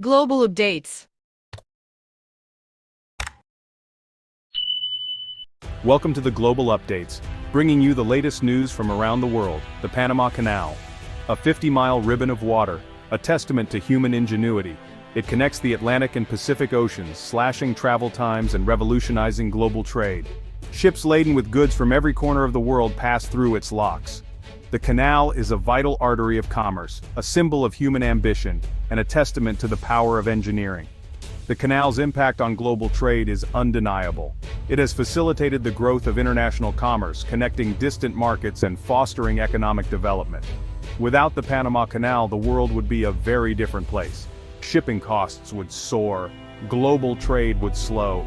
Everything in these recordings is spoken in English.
Global updates. Welcome to the Global Updates, bringing you the latest news from around the world. The Panama Canal, a 50-mile ribbon of water, a testament to human ingenuity. It connects the Atlantic and Pacific Oceans, slashing travel times and revolutionizing global trade. Ships laden with goods from every corner of the world pass through its locks. The canal is a vital artery of commerce, a symbol of human ambition, and a testament to the power of engineering. The canal's impact on global trade is undeniable. It has facilitated the growth of international commerce, connecting distant markets and fostering economic development. Without the Panama Canal, the world would be a very different place. Shipping costs would soar, global trade would slow.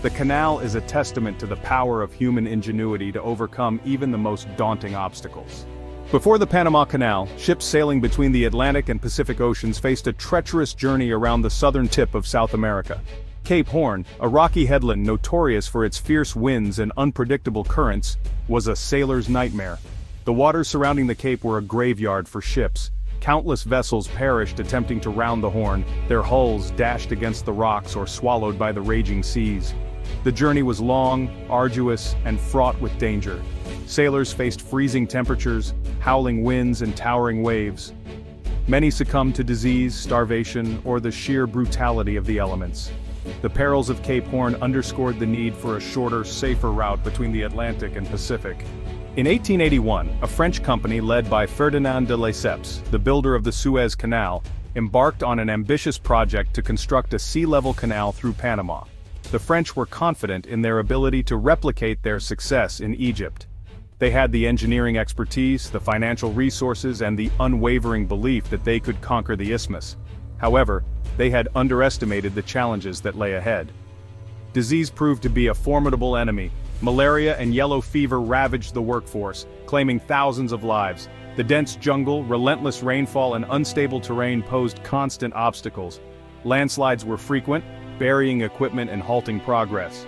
The canal is a testament to the power of human ingenuity to overcome even the most daunting obstacles. Before the Panama Canal, ships sailing between the Atlantic and Pacific Oceans faced a treacherous journey around the southern tip of South America. Cape Horn, a rocky headland notorious for its fierce winds and unpredictable currents, was a sailor's nightmare. The waters surrounding the cape were a graveyard for ships. Countless vessels perished attempting to round the Horn, their hulls dashed against the rocks or swallowed by the raging seas. The journey was long, arduous, and fraught with danger. Sailors faced freezing temperatures, howling winds and towering waves. Many succumbed to disease, starvation, or the sheer brutality of the elements. The perils of Cape Horn underscored the need for a shorter, safer route between the Atlantic and Pacific. In 1881, a French company led by Ferdinand de Lesseps, the builder of the Suez Canal, embarked on an ambitious project to construct a sea-level canal through Panama. The French were confident in their ability to replicate their success in Egypt. They had the engineering expertise, the financial resources, and the unwavering belief that they could conquer the isthmus. However, they had underestimated the challenges that lay ahead. Disease proved to be a formidable enemy. Malaria and yellow fever ravaged the workforce, claiming thousands of lives. The dense jungle, relentless rainfall, and unstable terrain posed constant obstacles. Landslides were frequent, burying equipment and halting progress.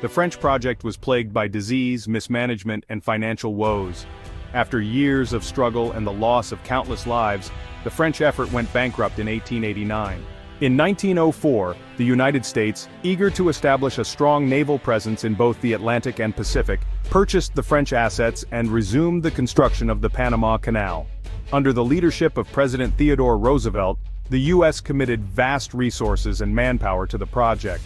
The French project was plagued by disease, mismanagement, and financial woes. After years of struggle and the loss of countless lives, the French effort went bankrupt in 1889. In 1904, the United States, eager to establish a strong naval presence in both the Atlantic and Pacific, purchased the French assets and resumed the construction of the Panama Canal. Under the leadership of President Theodore Roosevelt, the U.S. committed vast resources and manpower to the project.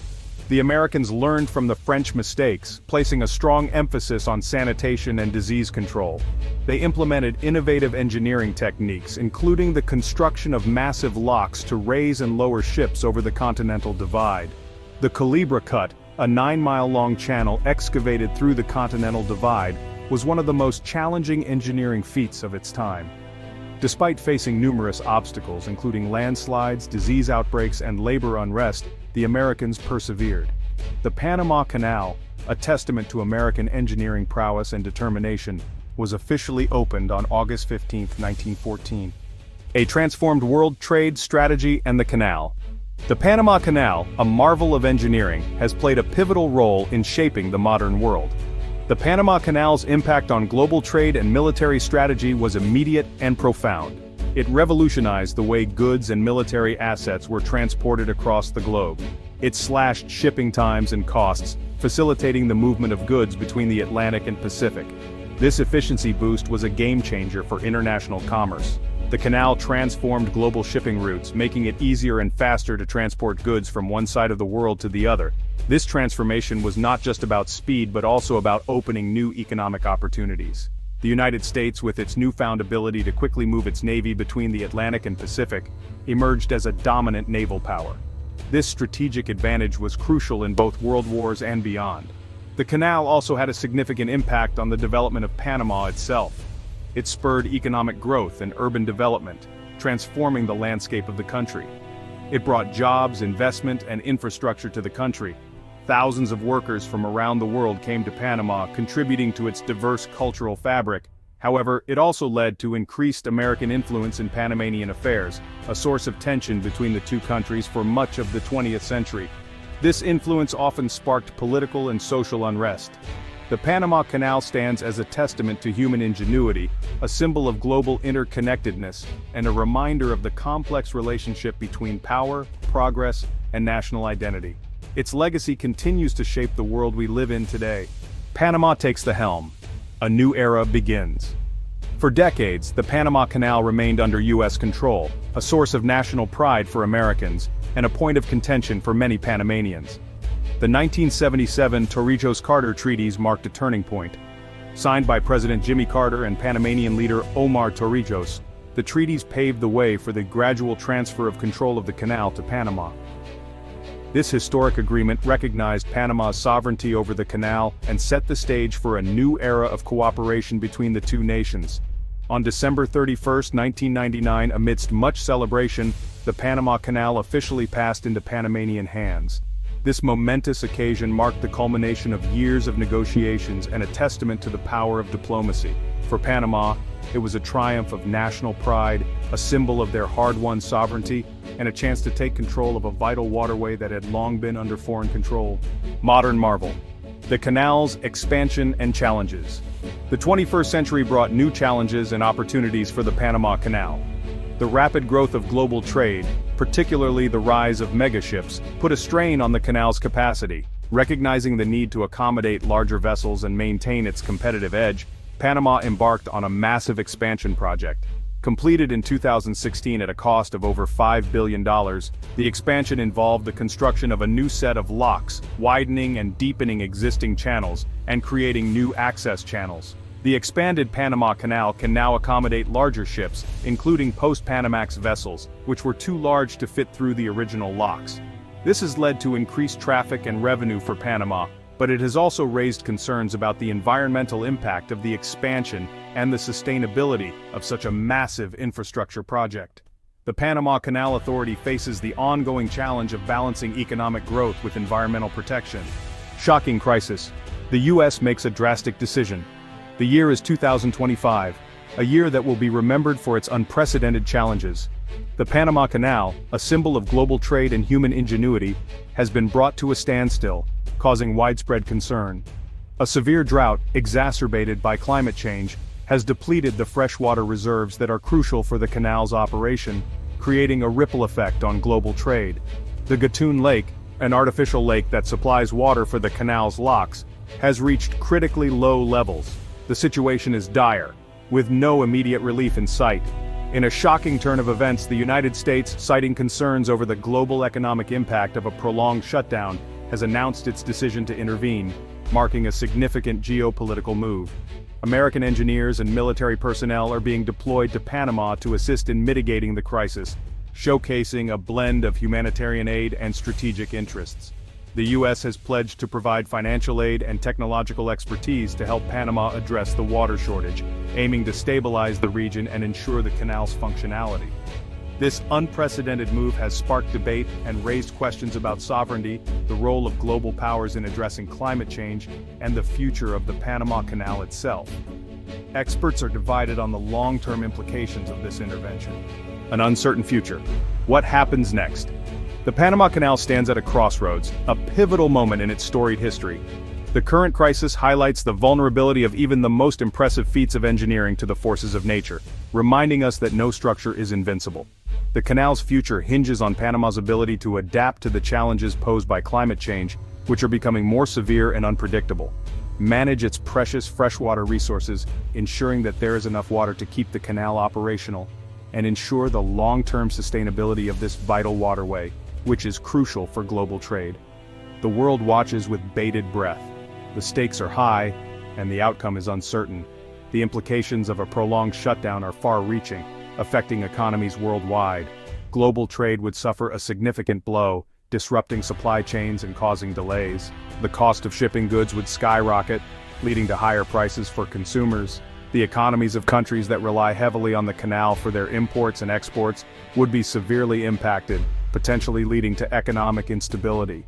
The Americans learned from the French mistakes, placing a strong emphasis on sanitation and disease control. They implemented innovative engineering techniques, including the construction of massive locks to raise and lower ships over the Continental Divide. The Culebra Cut, a 9-mile-long channel excavated through the Continental Divide, was one of the most challenging engineering feats of its time. Despite facing numerous obstacles, including landslides, disease outbreaks, and labor unrest, the Americans persevered. The Panama Canal, a testament to American engineering prowess and determination, was officially opened on August 15, 1914. A transformed world trade strategy and the canal. The Panama Canal, a marvel of engineering, has played a pivotal role in shaping the modern world. The Panama Canal's impact on global trade and military strategy was immediate and profound. It revolutionized the way goods and military assets were transported across the globe. It slashed shipping times and costs, facilitating the movement of goods between the Atlantic and Pacific. This efficiency boost was a game-changer for international commerce. The canal transformed global shipping routes, making it easier and faster to transport goods from one side of the world to the other. This transformation was not just about speed but also about opening new economic opportunities. The United States, with its newfound ability to quickly move its navy between the Atlantic and Pacific, emerged as a dominant naval power. This strategic advantage was crucial in both world wars and beyond. The canal also had a significant impact on the development of Panama itself. It spurred economic growth and urban development, transforming the landscape of the country. It brought jobs, investment, and infrastructure to the country. Thousands of workers from around the world came to Panama, contributing to its diverse cultural fabric. However, it also led to increased American influence in Panamanian affairs, a source of tension between the two countries for much of the 20th century. This influence often sparked political and social unrest. The Panama Canal stands as a testament to human ingenuity, a symbol of global interconnectedness, and a reminder of the complex relationship between power, progress, and national identity. Its legacy continues to shape the world we live in today. Panama takes the helm. A new era begins. For decades, the Panama Canal remained under U.S. control, a source of national pride for Americans, and a point of contention for many Panamanians. The 1977 Torrijos-Carter treaties marked a turning point. Signed by President Jimmy Carter and Panamanian leader Omar Torrijos, the treaties paved the way for the gradual transfer of control of the canal to Panama. This historic agreement recognized Panama's sovereignty over the canal and set the stage for a new era of cooperation between the two nations. On December 31, 1999, amidst much celebration, the Panama Canal officially passed into Panamanian hands. This momentous occasion marked the culmination of years of negotiations and a testament to the power of diplomacy. For Panama, it was a triumph of national pride, a symbol of their hard-won sovereignty, and a chance to take control of a vital waterway that had long been under foreign control. Modern marvel. The canal's expansion and challenges. The 21st century brought new challenges and opportunities for the Panama Canal. The rapid growth of global trade, particularly the rise of megaships, put a strain on the canal's capacity. Recognizing the need to accommodate larger vessels and maintain its competitive edge, Panama embarked on a massive expansion project. Completed in 2016 at a cost of over $5 billion, the expansion involved the construction of a new set of locks, widening and deepening existing channels, and creating new access channels. The expanded Panama Canal can now accommodate larger ships, including post-Panamax vessels, which were too large to fit through the original locks. This has led to increased traffic and revenue for Panama, but it has also raised concerns about the environmental impact of the expansion and the sustainability of such a massive infrastructure project. The Panama Canal Authority faces the ongoing challenge of balancing economic growth with environmental protection. Shocking crisis. The U.S. makes a drastic decision. The year is 2025, a year that will be remembered for its unprecedented challenges. The Panama Canal, a symbol of global trade and human ingenuity, has been brought to a standstill, causing widespread concern. A severe drought, exacerbated by climate change, has depleted the freshwater reserves that are crucial for the canal's operation, creating a ripple effect on global trade. The Gatun Lake, an artificial lake that supplies water for the canal's locks, has reached critically low levels. The situation is dire, with no immediate relief in sight. In a shocking turn of events, the United States, citing concerns over the global economic impact of a prolonged shutdown, has announced its decision to intervene, marking a significant geopolitical move. American engineers and military personnel are being deployed to Panama to assist in mitigating the crisis, showcasing a blend of humanitarian aid and strategic interests. The U.S. has pledged to provide financial aid and technological expertise to help Panama address the water shortage, aiming to stabilize the region and ensure the canal's functionality. This unprecedented move has sparked debate and raised questions about sovereignty, the role of global powers in addressing climate change, and the future of the Panama Canal itself. Experts are divided on the long-term implications of this intervention. An uncertain future. What happens next? The Panama Canal stands at a crossroads, a pivotal moment in its storied history. The current crisis highlights the vulnerability of even the most impressive feats of engineering to the forces of nature, reminding us that no structure is invincible. The canal's future hinges on Panama's ability to adapt to the challenges posed by climate change, which are becoming more severe and unpredictable. Manage its precious freshwater resources, ensuring that there is enough water to keep the canal operational, and ensure the long-term sustainability of this vital waterway, which is crucial for global trade. The world watches with bated breath. The stakes are high, and the outcome is uncertain. The implications of a prolonged shutdown are far-reaching, affecting economies worldwide. Global trade would suffer a significant blow, disrupting supply chains and causing delays. The cost of shipping goods would skyrocket, leading to higher prices for consumers. The economies of countries that rely heavily on the canal for their imports and exports would be severely impacted, potentially leading to economic instability.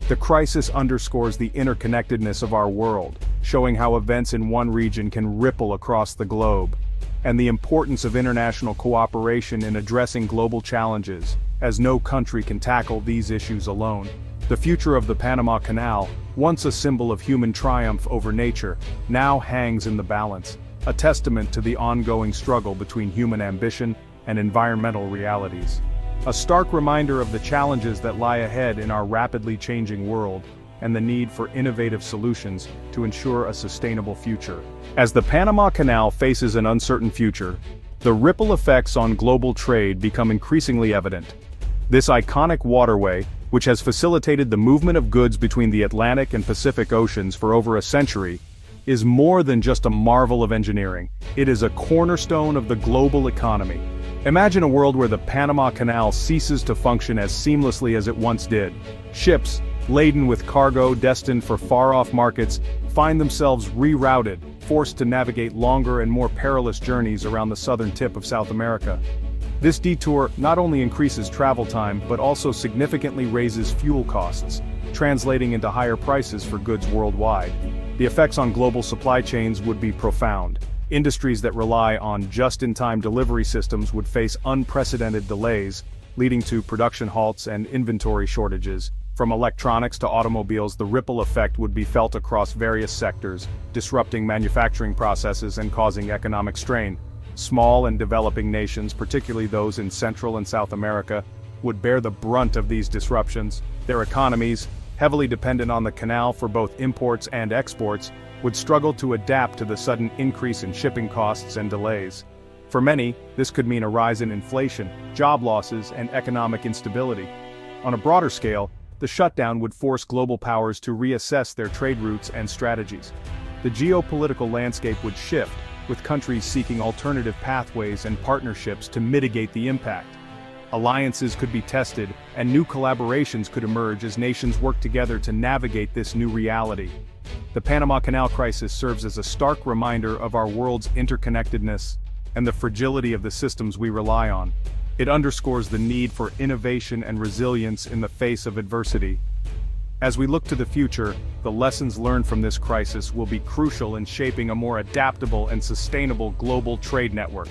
The crisis underscores the interconnectedness of our world, showing how events in one region can ripple across the globe, and the importance of international cooperation in addressing global challenges, as no country can tackle these issues alone. The future of the Panama Canal, once a symbol of human triumph over nature, now hangs in the balance, a testament to the ongoing struggle between human ambition and environmental realities. A stark reminder of the challenges that lie ahead in our rapidly changing world, and the need for innovative solutions to ensure a sustainable future. As the Panama Canal faces an uncertain future, the ripple effects on global trade become increasingly evident. This iconic waterway, which has facilitated the movement of goods between the Atlantic and Pacific Oceans for over a century, is more than just a marvel of engineering. It is a cornerstone of the global economy. Imagine a world where the Panama Canal ceases to function as seamlessly as it once did. Ships, laden with cargo destined for far-off markets, find themselves rerouted, forced to navigate longer and more perilous journeys around the southern tip of South America. This detour not only increases travel time but also significantly raises fuel costs, translating into higher prices for goods worldwide. The effects on global supply chains would be profound. Industries that rely on just-in-time delivery systems would face unprecedented delays, leading to production halts and inventory shortages. From electronics to automobiles, the ripple effect would be felt across various sectors, disrupting manufacturing processes and causing economic strain. Small and developing nations, particularly those in Central and South America, would bear the brunt of these disruptions. Their economies, heavily dependent on the canal for both imports and exports, would struggle to adapt to the sudden increase in shipping costs and delays. For many, this could mean a rise in inflation, job losses, and economic instability. On a broader scale, the shutdown would force global powers to reassess their trade routes and strategies. The geopolitical landscape would shift, with countries seeking alternative pathways and partnerships to mitigate the impact. Alliances could be tested, and new collaborations could emerge as nations work together to navigate this new reality. The Panama Canal crisis serves as a stark reminder of our world's interconnectedness and the fragility of the systems we rely on. It underscores the need for innovation and resilience in the face of adversity. As we look to the future, the lessons learned from this crisis will be crucial in shaping a more adaptable and sustainable global trade network.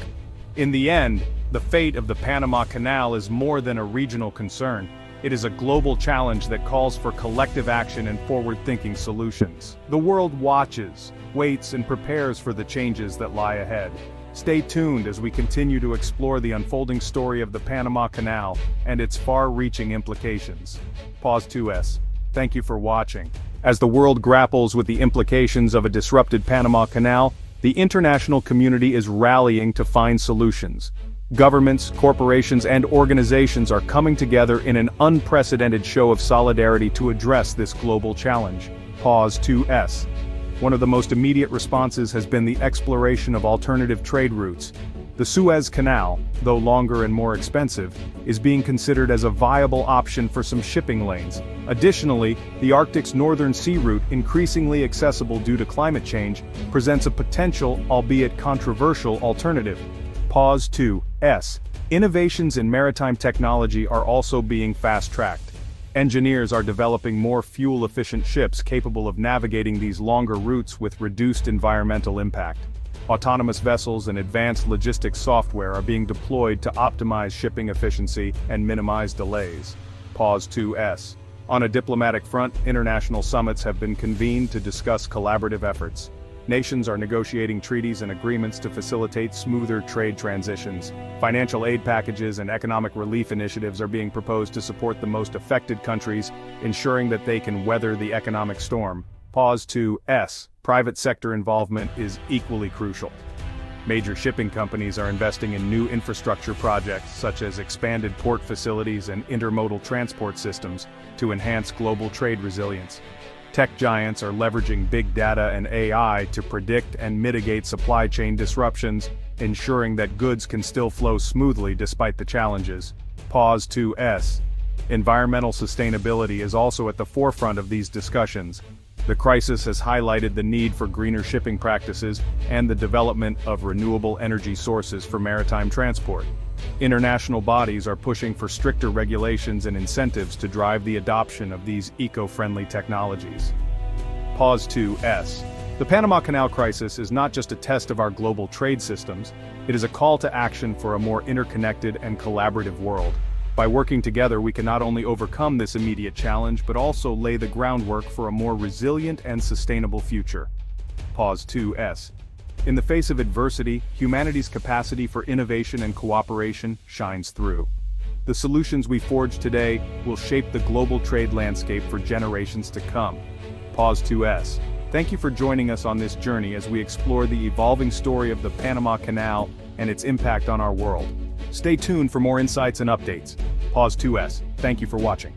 In the end, the fate of the Panama Canal is more than a regional concern. It is a global challenge that calls for collective action and forward-thinking solutions. The world watches, waits, and prepares for the changes that lie ahead. Stay tuned as we continue to explore the unfolding story of the Panama Canal and its far-reaching implications. Pause 2S. Thank you for watching. As the world grapples with the implications of a disrupted Panama Canal, the international community is rallying to find solutions. Governments, corporations, and organizations are coming together in an unprecedented show of solidarity to address this global challenge. Pause 2S. One of the most immediate responses has been the exploration of alternative trade routes. The Suez Canal, though longer and more expensive, is being considered as a viable option for some shipping lanes. Additionally, the Arctic's northern sea route, increasingly accessible due to climate change, presents a potential, albeit controversial, alternative. Pause 2S. Innovations in maritime technology are also being fast-tracked. Engineers are developing more fuel-efficient ships capable of navigating these longer routes with reduced environmental impact. Autonomous vessels and advanced logistics software are being deployed to optimize shipping efficiency and minimize delays. Pause 2S. On a diplomatic front, international summits have been convened to discuss collaborative efforts. Nations are negotiating treaties and agreements to facilitate smoother trade transitions. Financial aid packages and economic relief initiatives are being proposed to support the most affected countries, ensuring that they can weather the economic storm. Pause 2S. Private sector involvement is equally crucial. Major shipping companies are investing in new infrastructure projects such as expanded port facilities and intermodal transport systems to enhance global trade resilience. Tech giants are leveraging big data and AI to predict and mitigate supply chain disruptions, ensuring that goods can still flow smoothly despite the challenges. Pause 2S. Environmental sustainability is also at the forefront of these discussions. The crisis has highlighted the need for greener shipping practices and the development of renewable energy sources for maritime transport. International bodies are pushing for stricter regulations and incentives to drive the adoption of these eco-friendly technologies. Pause 2S. The Panama Canal crisis is not just a test of our global trade systems, it is a call to action for a more interconnected and collaborative world. By working together, we can not only overcome this immediate challenge but also lay the groundwork for a more resilient and sustainable future. Pause 2S. In the face of adversity, humanity's capacity for innovation and cooperation shines through. The solutions we forge today will shape the global trade landscape for generations to come. Pause 2S. Thank you for joining us on this journey as we explore the evolving story of the Panama Canal and its impact on our world. Stay tuned for more insights and updates. Pause 2S. Thank you for watching.